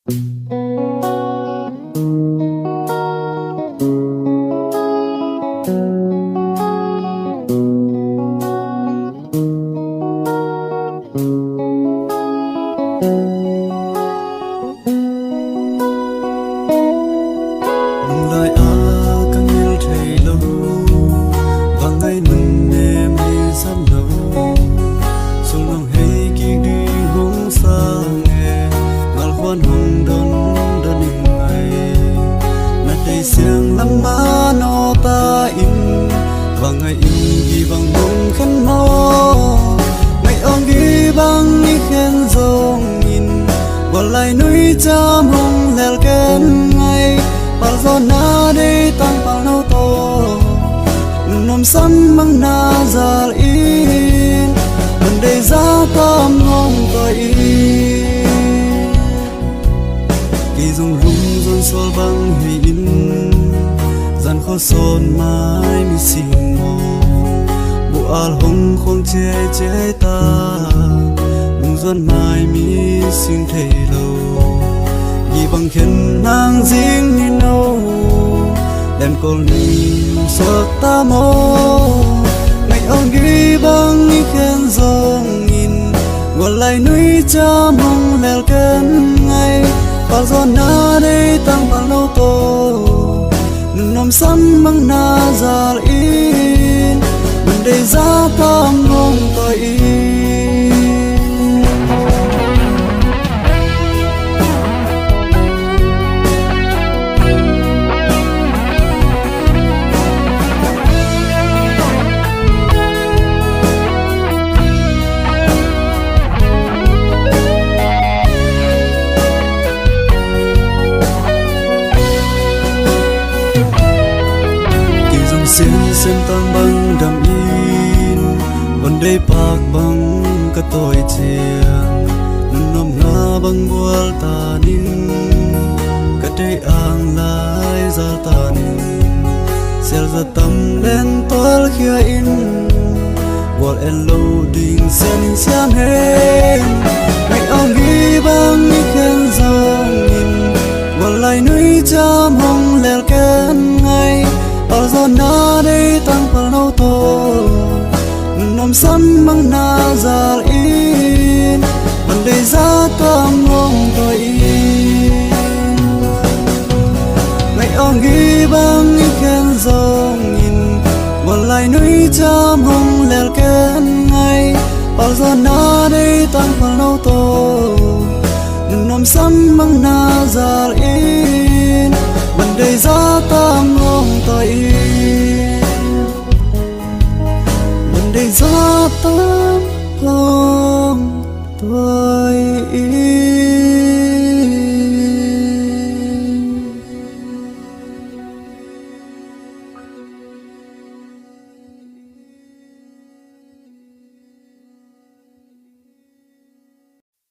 lời càng yêu thầy lâu và ngày mình em đi sắp lâu sung lòng hay kỳ đi hướng xa nghe ngàn khoan hồng đơn hình ngày nát đầy xiềng lắm má nó ta in và ngày in ghi bằng hồng khăn máu ngày ông ghi bằng ý khen dòng nhìn và lại núi chăm hồng lèo kén ngày bao giờ na đi tăng bao lâu to nằm sắm mang na già in mình đây giá tâm ngon tôi kỳ dùng rung run xóa băng hình gian khó son mãi mi xin mò bộ al hồng không che ta đừng doan mai mi xin thầy lâu vì bằng khen nàng riêng như nâu đem con nhìn suốt ta mô ngày ông ghi bằng ý khen dòng nhìn gọi lại núi cha mong lèo kén ngày bao giờ na đây tăng bao lâu tô nằm sắm bằng na già in mình đây giá tâm ngon tôi in xem tăng băng đầm in vấn đây bạc băng cả tôi chiang nằm ngã băng buồn ta nín cả đây ang lại ra ta nín xel ra tâm lên toal kia in gọi em lâu đình sen xiang hết ngày ông ghi băng ý khen dòng nhìn gọi lại núi cha mong lèo kén ngày bao giờ na đây tăng bao lâu to nằm sắm mang na già in mình đây giá tâm ngon tôi in ngày ông ghi bằng ý khen dòng nhìn gọi lại núi cha mong lèo kén ngày bao giờ na đây tăng bao lâu to nằm sắm mang na già in mình đây giá tâm ngon tôi in